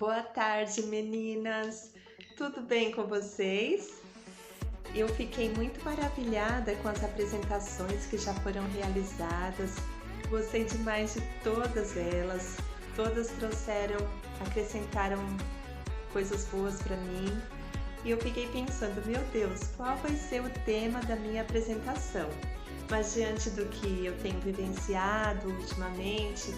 Boa tarde, meninas! Tudo bem com vocês? Eu fiquei muito maravilhada com as apresentações que já foram realizadas. Gostei demais de todas elas. Todas acrescentaram coisas boas para mim. E eu fiquei pensando, meu Deus, qual vai ser o tema da minha apresentação? Mas diante do que eu tenho vivenciado ultimamente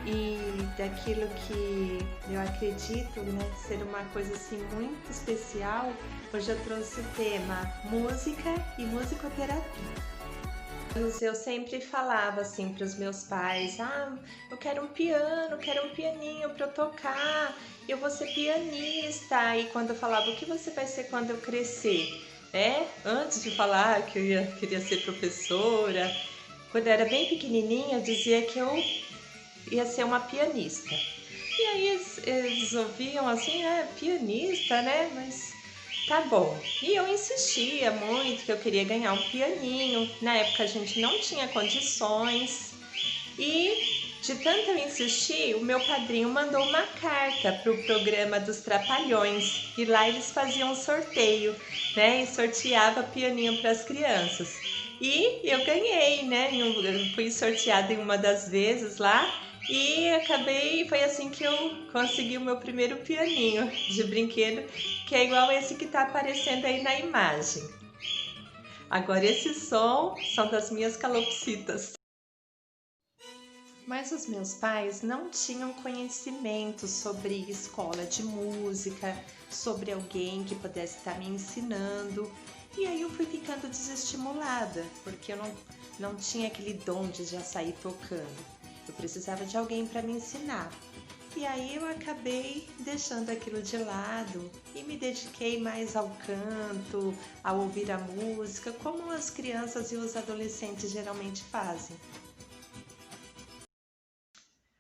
e daquilo que eu acredito, ser uma coisa assim muito especial, hoje eu trouxe o tema música e musicoterapia. Eu sempre falava assim para os meus pais, eu quero um piano, quero um pianinho para eu tocar, eu vou ser pianista. E quando eu falava, o que você vai ser quando eu crescer? Antes de falar que queria ser professora, quando eu era bem pequenininha, eu dizia que eu ia ser uma pianista. E aí eles ouviam assim, pianista, né? Mas tá bom. E eu insistia muito que eu queria ganhar um pianinho. Na época a gente não tinha condições. E de tanto eu insistir, o meu padrinho mandou uma carta para o programa dos Trapalhões. E lá eles faziam um sorteio, né? E sorteava pianinho para as crianças. E eu ganhei, né? Eu fui sorteada em uma das vezes lá. E foi assim que eu consegui o meu primeiro pianinho de brinquedo, que é igual esse que está aparecendo aí na imagem. Agora esse som são das minhas calopsitas. Mas os meus pais não tinham conhecimento sobre escola de música, sobre alguém que pudesse estar me ensinando. E aí eu fui ficando desestimulada, porque eu não tinha aquele dom de já sair tocando. Eu precisava de alguém para me ensinar. E aí eu acabei deixando aquilo de lado e me dediquei mais ao canto, a ouvir a música, como as crianças e os adolescentes geralmente fazem.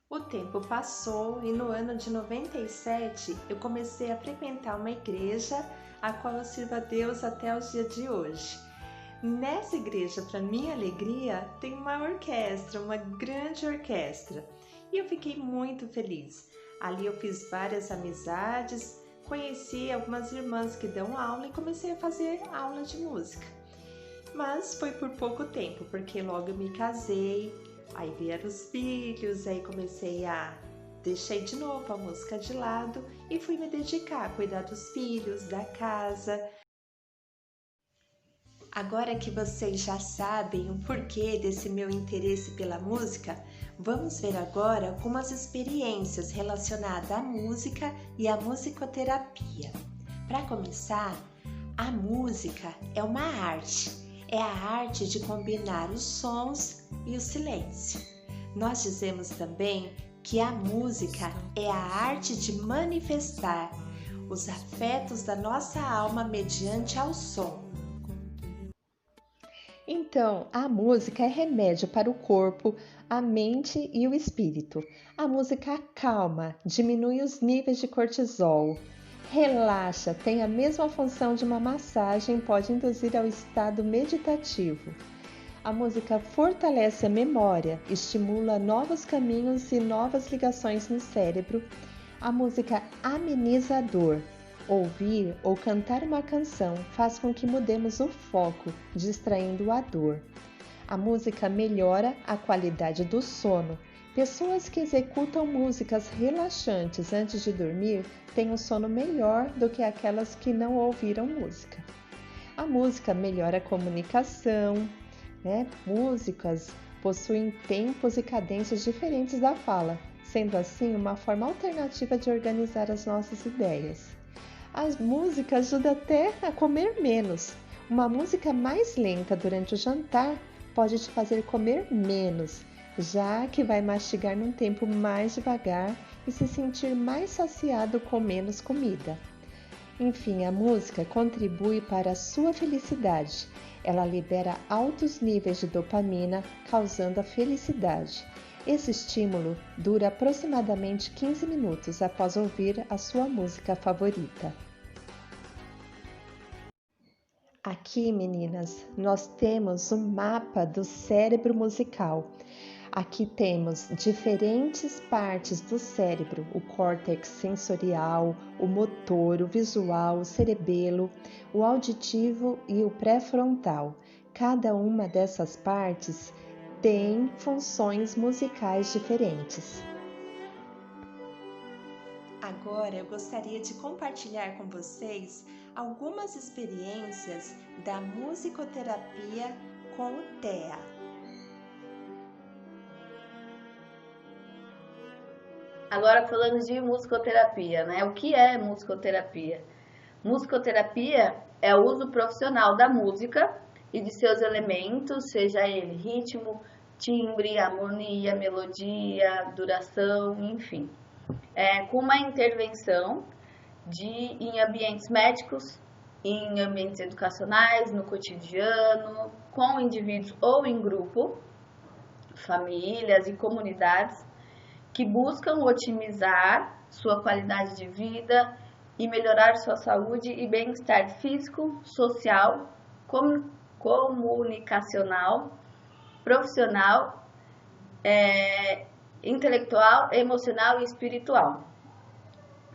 O tempo passou e no ano de 97 eu comecei a frequentar uma igreja a qual eu sirvo a Deus até os dias de hoje. Nessa igreja, para minha alegria, tem uma orquestra, uma grande orquestra, e eu fiquei muito feliz. Ali eu fiz várias amizades, conheci algumas irmãs que dão aula e comecei a fazer aula de música. Mas foi por pouco tempo, porque logo eu me casei, aí vieram os filhos, aí deixei de novo a música de lado e fui me dedicar a cuidar dos filhos, da casa. Agora que vocês já sabem o porquê desse meu interesse pela música, vamos ver agora algumas experiências relacionadas à música e à musicoterapia. Para começar, a música é uma arte. É a arte de combinar os sons e o silêncio. Nós dizemos também que a música é a arte de manifestar os afetos da nossa alma mediante ao som. Então, a música é remédio para o corpo, a mente e o espírito. A música acalma, diminui os níveis de cortisol, relaxa, tem a mesma função de uma massagem e pode induzir ao estado meditativo. A música fortalece a memória, estimula novos caminhos e novas ligações no cérebro. A música ameniza a dor. Ouvir ou cantar uma canção faz com que mudemos o foco, distraindo a dor. A música melhora a qualidade do sono. Pessoas que executam músicas relaxantes antes de dormir têm um sono melhor do que aquelas que não ouviram música. A música melhora a comunicação, Músicas possuem tempos e cadências diferentes da fala, sendo assim uma forma alternativa de organizar as nossas ideias. A música ajuda até a comer menos. Uma música mais lenta durante o jantar pode te fazer comer menos, já que vai mastigar num tempo mais devagar e se sentir mais saciado com menos comida. Enfim, a música contribui para a sua felicidade. Ela libera altos níveis de dopamina, causando a felicidade. Esse estímulo dura aproximadamente 15 minutos após ouvir a sua música favorita. Aqui, meninas, nós temos um mapa do cérebro musical. Aqui temos diferentes partes do cérebro, o córtex sensorial, o motor, o visual, o cerebelo, o auditivo e o pré-frontal. Cada uma dessas partes tem funções musicais diferentes. Agora eu gostaria de compartilhar com vocês algumas experiências da musicoterapia com o TEA. Agora falando de musicoterapia, né? O que é musicoterapia? Musicoterapia é o uso profissional da música e de seus elementos, seja ele ritmo, timbre, harmonia, melodia, duração, enfim. Com uma intervenção em ambientes médicos, em ambientes educacionais, no cotidiano, com indivíduos ou em grupo, famílias e comunidades, que buscam otimizar sua qualidade de vida e melhorar sua saúde e bem-estar físico, social, comunicacional, profissional, intelectual, emocional e espiritual.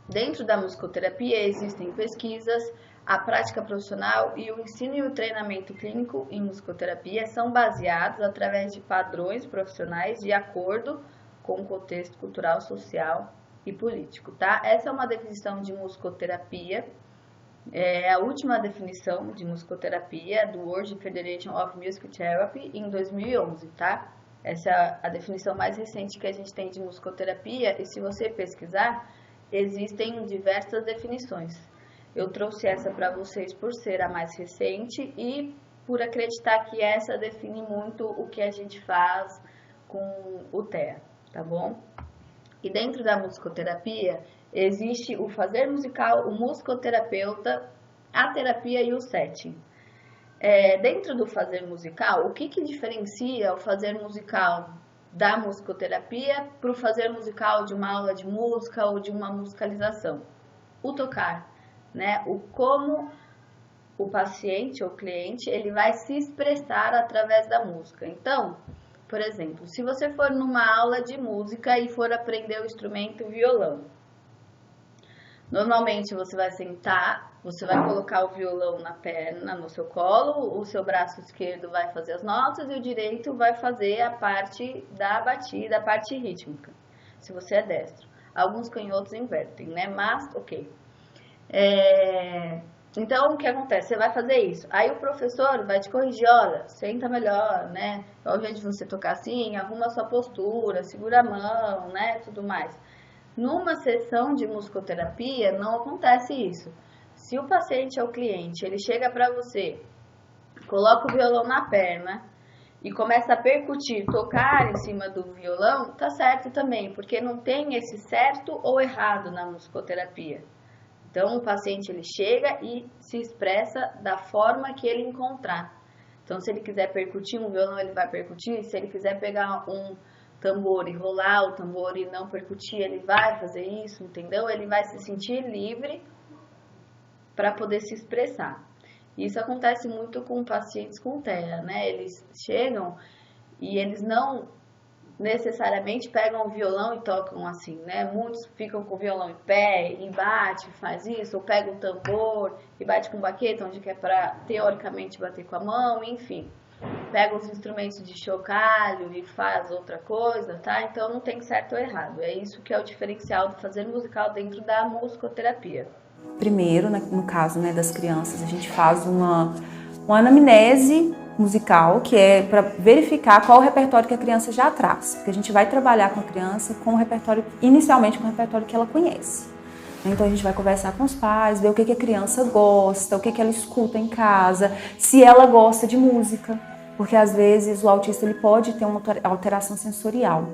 Dentro da musicoterapia existem pesquisas, a prática profissional e o ensino e o treinamento clínico em musicoterapia são baseados através de padrões profissionais de acordo com o contexto cultural, social e político, tá? Essa é uma definição de musicoterapia, a última definição de musicoterapia do World Federation of Music Therapy em 2011, tá? Essa é a definição mais recente que a gente tem de musicoterapia e se você pesquisar, existem diversas definições. Eu trouxe essa para vocês por ser a mais recente e por acreditar que essa define muito o que a gente faz com o TEA, tá bom? E dentro da musicoterapia existe o fazer musical, o musicoterapeuta, a terapia e o setting. Dentro do fazer musical, o que diferencia o fazer musical da musicoterapia para o fazer musical de uma aula de música ou de uma musicalização? O tocar, né? O como o paciente ou cliente ele vai se expressar através da música. Então, por exemplo, se você for numa aula de música e for aprender o instrumento violão, normalmente você vai sentar, você vai colocar o violão na perna, no seu colo, o seu braço esquerdo vai fazer as notas e o direito vai fazer a parte da batida, a parte rítmica, se você é destro. Alguns canhotos invertem, né? Mas, ok. Então, o que acontece? Você vai fazer isso. Aí o professor vai te corrigir, olha, senta melhor, né? Ao invés de você tocar assim, arruma a sua postura, segura a mão, né? Tudo mais. Numa sessão de musicoterapia, não acontece isso. Se o paciente ou o cliente, ele chega para você, coloca o violão na perna e começa a percutir, tocar em cima do violão, tá certo também, porque não tem esse certo ou errado na musicoterapia. Então, o paciente ele chega e se expressa da forma que ele encontrar. Então, se ele quiser percutir um violão, ele vai percutir. Se ele quiser pegar um tambor e rolar o tambor e não percutir, ele vai fazer isso, entendeu? Ele vai se sentir livre para poder se expressar. Isso acontece muito com pacientes com TEA, né? Eles chegam e eles não necessariamente pegam o violão e tocam assim, né? Muitos ficam com o violão em pé e bate, faz isso, ou pega o tambor e bate com baqueta, onde quer para teoricamente bater com a mão, enfim. Pega os instrumentos de chocalho e faz outra coisa, tá? Então não tem certo ou errado. É isso que é o diferencial do fazer musical dentro da musicoterapia. Primeiro, no caso, né, das crianças, a gente faz uma anamnese musical, que é para verificar qual o repertório que a criança já traz. Porque a gente vai trabalhar com a criança com o repertório, inicialmente com o repertório que ela conhece. Então a gente vai conversar com os pais, ver o que a criança gosta, o que ela escuta em casa, se ela gosta de música. Porque às vezes o autista ele pode ter uma alteração sensorial.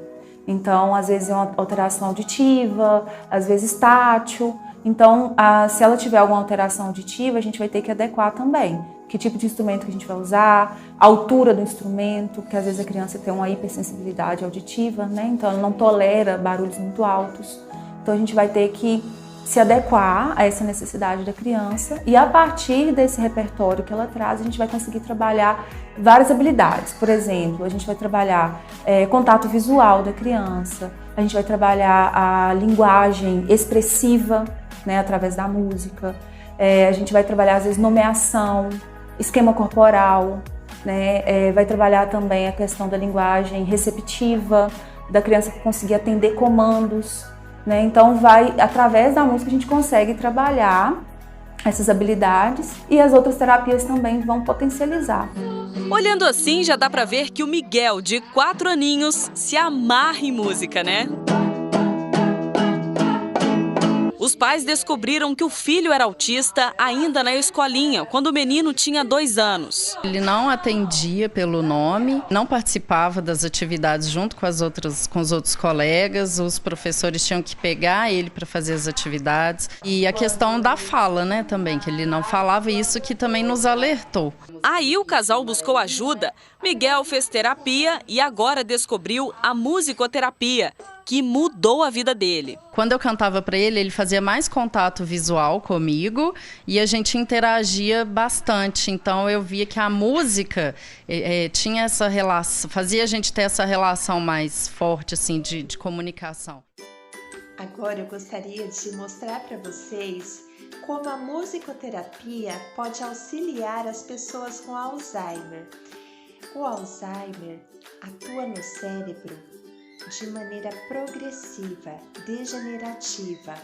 Então, às vezes é uma alteração auditiva, às vezes tátil. Então, se ela tiver alguma alteração auditiva, a gente vai ter que adequar também. Que tipo de instrumento que a gente vai usar, a altura do instrumento, porque às vezes a criança tem uma hipersensibilidade auditiva, né? Então ela não tolera barulhos muito altos. Então a gente vai ter que se adequar a essa necessidade da criança e a partir desse repertório que ela traz, a gente vai conseguir trabalhar várias habilidades. Por exemplo, a gente vai trabalhar contato visual da criança, a gente vai trabalhar a linguagem expressiva, né, através da música, a gente vai trabalhar às vezes nomeação, esquema corporal, né, vai trabalhar também a questão da linguagem receptiva, da criança conseguir atender comandos, né? Então, através da música a gente consegue trabalhar essas habilidades e as outras terapias também vão potencializar. Olhando assim, já dá pra ver que o Miguel, de 4 aninhos, se amarra em música, né? Os pais descobriram que o filho era autista ainda na escolinha, quando o menino tinha 2 anos. Ele não atendia pelo nome, não participava das atividades junto com os outros colegas, os professores tinham que pegar ele para fazer as atividades. E a questão da fala, né, também, que ele não falava, isso que também nos alertou. Aí o casal buscou ajuda, Miguel fez terapia e agora descobriu a musicoterapia, que mudou a vida dele. Quando eu cantava para ele, ele fazia mais contato visual comigo e a gente interagia bastante. Então eu via que a música tinha essa relação, fazia a gente ter essa relação mais forte assim, de comunicação. Agora eu gostaria de mostrar para vocês como a musicoterapia pode auxiliar as pessoas com Alzheimer. O Alzheimer atua no cérebro de maneira progressiva, degenerativa,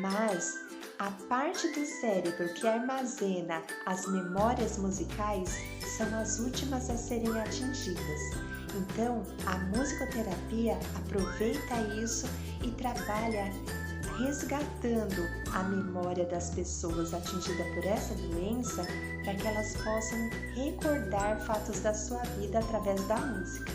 mas a parte do cérebro que armazena as memórias musicais são as últimas a serem atingidas. Então, a musicoterapia aproveita isso e trabalha resgatando a memória das pessoas atingidas por essa doença para que elas possam recordar fatos da sua vida através da música.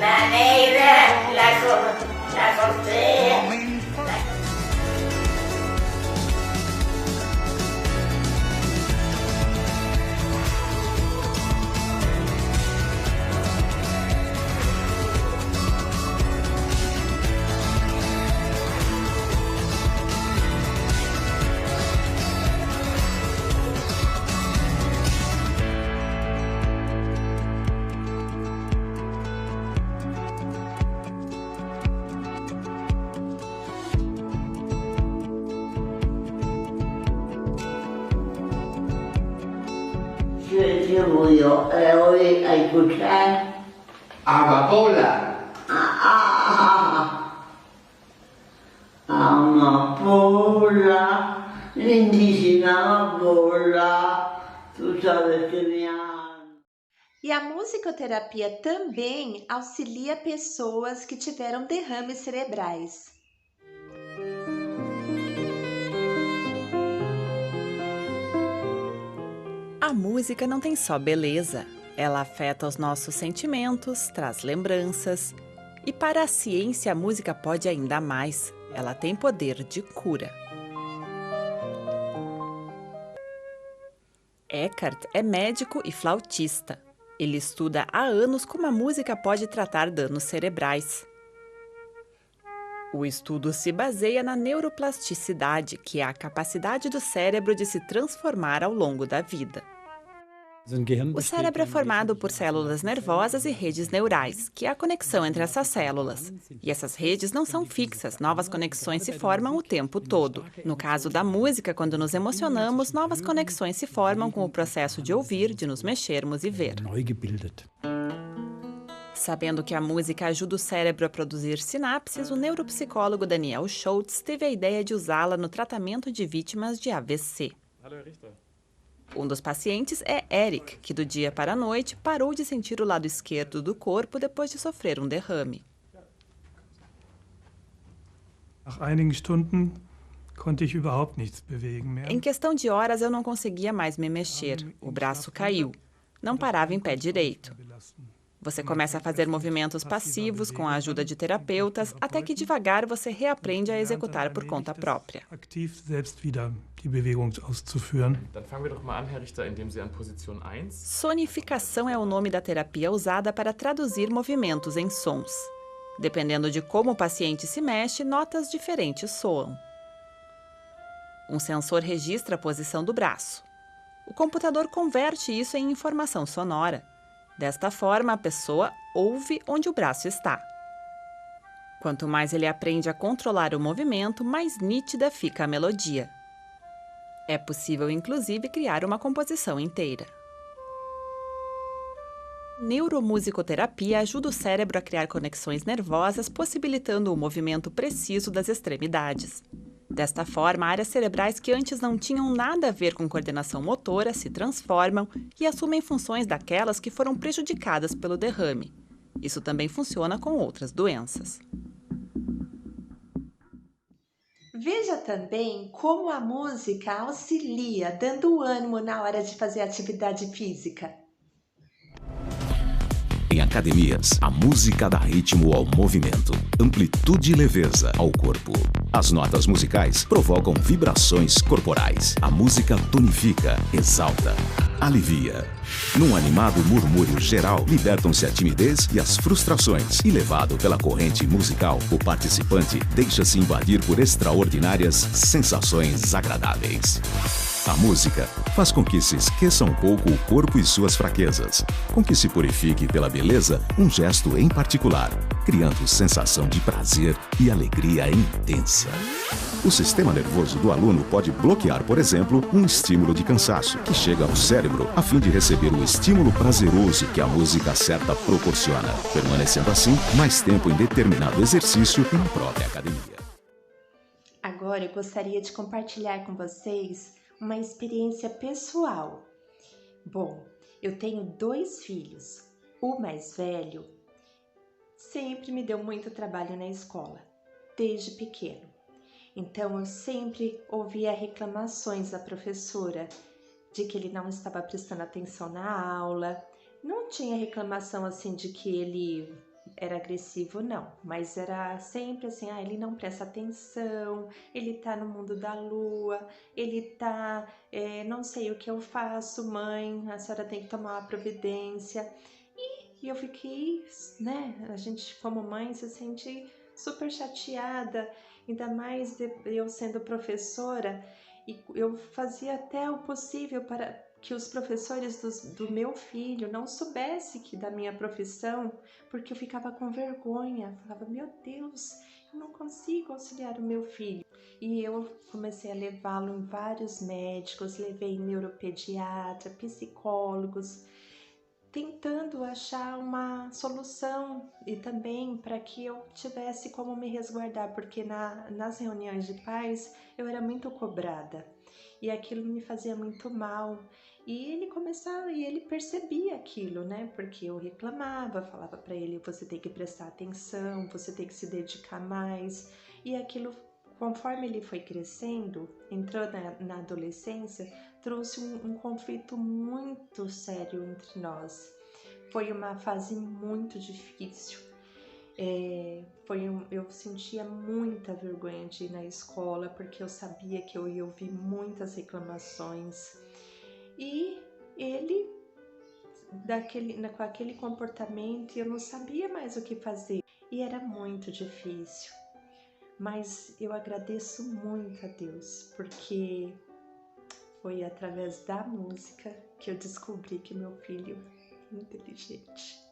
La negra, la cortea. Yo voy hoy a escuchar Amapola. Amapola, lindísima amapola, tú sabes que me ama. E a musicoterapia também auxilia pessoas que tiveram derrames cerebrais. A música não tem só beleza, ela afeta os nossos sentimentos, traz lembranças. E para a ciência, a música pode ainda mais, ela tem poder de cura. Eckhart é médico e flautista. Ele estuda há anos como a música pode tratar danos cerebrais. O estudo se baseia na neuroplasticidade, que é a capacidade do cérebro de se transformar ao longo da vida. O cérebro é formado por células nervosas e redes neurais, que é a conexão entre essas células. E essas redes não são fixas, novas conexões se formam o tempo todo. No caso da música, quando nos emocionamos, novas conexões se formam com o processo de ouvir, de nos mexermos e ver. Sabendo que a música ajuda o cérebro a produzir sinapses, o neuropsicólogo Daniel Schultz teve a ideia de usá-la no tratamento de vítimas de AVC. Um dos pacientes é Eric, que do dia para a noite parou de sentir o lado esquerdo do corpo depois de sofrer um derrame. Nach einigen Stunden konnte ich überhaupt nichts bewegen mehr. Em questão de horas, eu não conseguia mais me mexer. O braço caiu. Não parava em pé direito. Você começa a fazer movimentos passivos com a ajuda de terapeutas, até que devagar você reaprende a executar por conta própria. Aktiv selbst wieder die Bewegung auszuführen. Dann fangen wir doch mal an, Herr Richter, indem Sie an Position 1. Sonificação é o nome da terapia usada para traduzir movimentos em sons. Dependendo de como o paciente se mexe, notas diferentes soam. Um sensor registra a posição do braço. O computador converte isso em informação sonora. Desta forma, a pessoa ouve onde o braço está. Quanto mais ele aprende a controlar o movimento, mais nítida fica a melodia. É possível, inclusive, criar uma composição inteira. Neuromusicoterapia ajuda o cérebro a criar conexões nervosas, possibilitando o movimento preciso das extremidades. Desta forma, áreas cerebrais que antes não tinham nada a ver com coordenação motora se transformam e assumem funções daquelas que foram prejudicadas pelo derrame. Isso também funciona com outras doenças. Veja também como a música auxilia, dando ânimo na hora de fazer atividade física. Em academias, a música dá ritmo ao movimento, amplitude e leveza ao corpo. As notas musicais provocam vibrações corporais. A música tonifica, exalta, alivia. Num animado murmúrio geral, libertam-se a timidez e as frustrações. E levado pela corrente musical, o participante deixa-se invadir por extraordinárias sensações agradáveis. A música faz com que se esqueça um pouco o corpo e suas fraquezas, com que se purifique pela beleza um gesto em particular, criando sensação de prazer e alegria intensa. O sistema nervoso do aluno pode bloquear, por exemplo, um estímulo de cansaço que chega ao cérebro a fim de receber o estímulo prazeroso que a música certa proporciona, permanecendo assim mais tempo em determinado exercício na própria academia. Agora eu gostaria de compartilhar com vocês uma experiência pessoal. Bom, eu tenho 2 filhos. O mais velho sempre me deu muito trabalho na escola, desde pequeno. Então eu sempre ouvia reclamações da professora de que ele não estava prestando atenção na aula. Não tinha reclamação assim de que ele era agressivo, não, mas era sempre assim, ele não presta atenção, ele tá no mundo da lua, ele tá, não sei o que eu faço, mãe, a senhora tem que tomar uma providência. E eu fiquei, né, a gente como mãe se sente super chateada, ainda mais eu sendo professora, e eu fazia até o possível para que os professores do meu filho não soubessem que da minha profissão, porque eu ficava com vergonha, falava, meu Deus, eu não consigo auxiliar o meu filho. E eu comecei a levá-lo em vários médicos, levei neuropediatra, psicólogos, tentando achar uma solução e também para que eu tivesse como me resguardar, porque nas reuniões de pais eu era muito cobrada e aquilo me fazia muito mal. E ele percebia aquilo, né? Porque eu reclamava, falava para ele, você tem que prestar atenção, você tem que se dedicar mais. E aquilo, conforme ele foi crescendo, entrou na adolescência, trouxe um conflito muito sério entre nós. Foi uma fase muito difícil. Eu sentia muita vergonha de ir na escola, porque eu sabia que eu ia ouvir muitas reclamações. E ele, com aquele comportamento, eu não sabia mais o que fazer. E era muito difícil. Mas eu agradeço muito a Deus, porque foi através da música que eu descobri que meu filho é inteligente.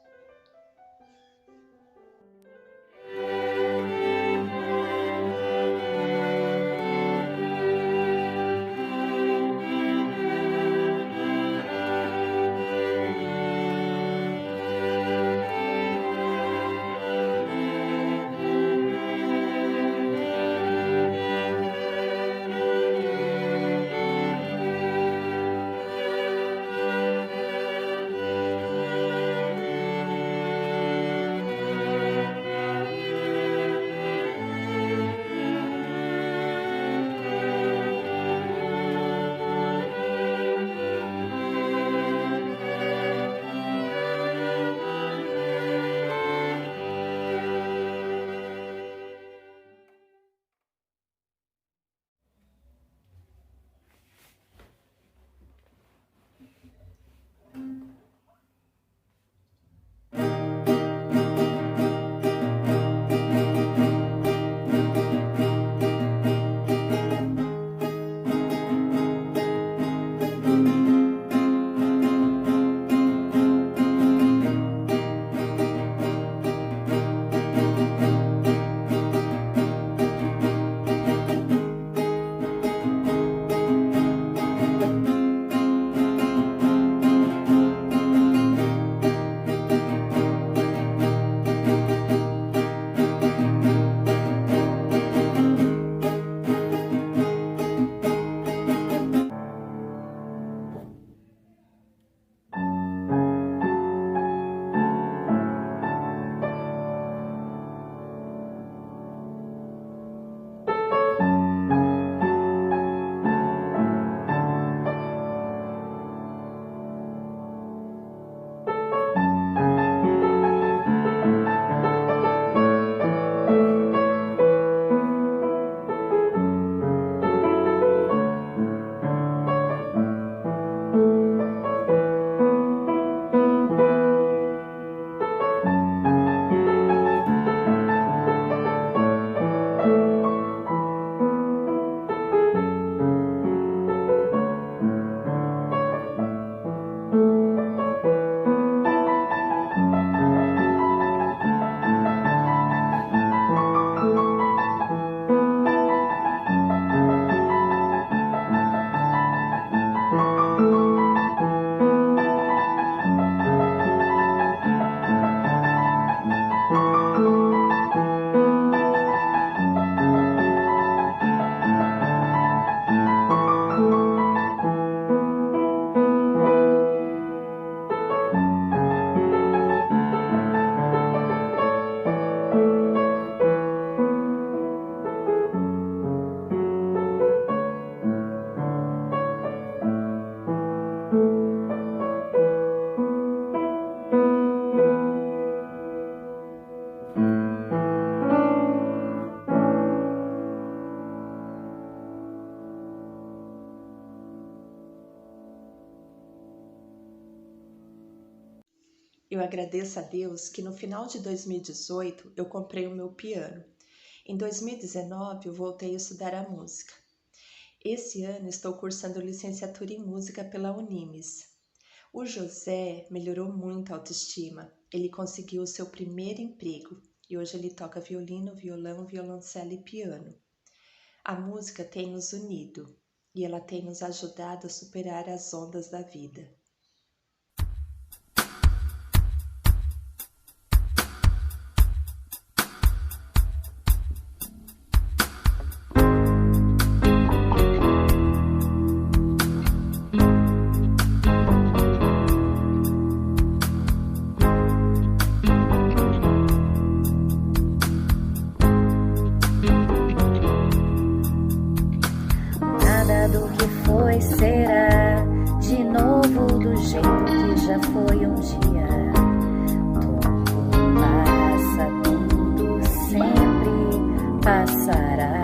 Eu agradeço a Deus que no final de 2018 eu comprei o meu piano. Em 2019 eu voltei a estudar a música. Esse ano estou cursando licenciatura em música pela Unimes. O José melhorou muito a autoestima. Ele conseguiu o seu primeiro emprego e hoje ele toca violino, violão, violoncelo e piano. A música tem nos unido e ela tem nos ajudado a superar as ondas da vida. Será de novo do jeito que já foi um dia. Tudo passa, tudo sempre passará.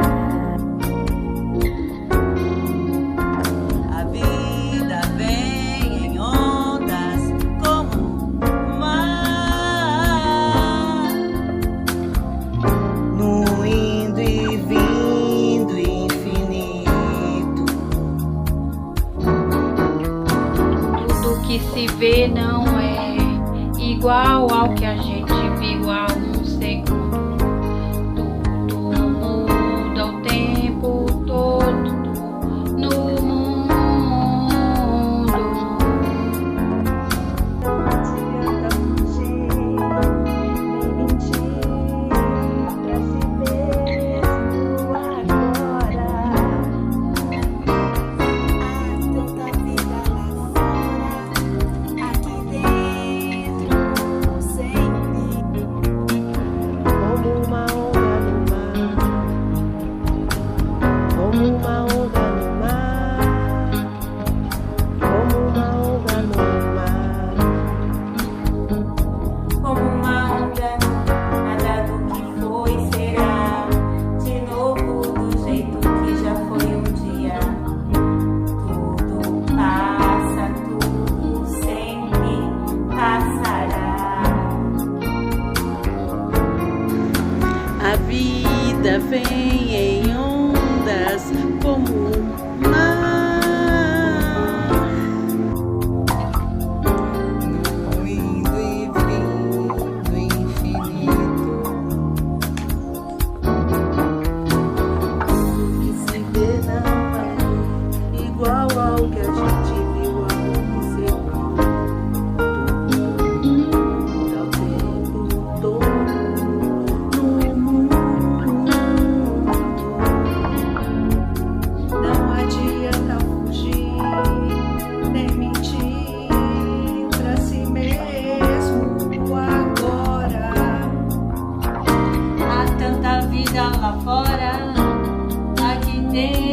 A vida vem em ondas como o mar, no indo e vindo infinito. Que se vê não é igual ao que a gente viu há um segundo. Tudo muda o tempo todo no mundo. Não adianta fugir, nem mentir pra si mesmo agora. Há tanta vida lá fora. Aqui dentro, sempre, como uma onda no mar, como uma onda no mar, como uma onda no mar, como uma onda, nada do que foi será, de novo do jeito que já foi um dia. Tudo passa, tudo sempre passará. A vida vem em ondas como o mar, no indo e vindo infinito. Tudo que se vê não é igual ao que a gente viu há um segundo. Tudo muda o tempo todo no mundo. Não adianta fugir, nem mentir pra si mesmo agora. Há tanta vida lá fora, aqui dentro.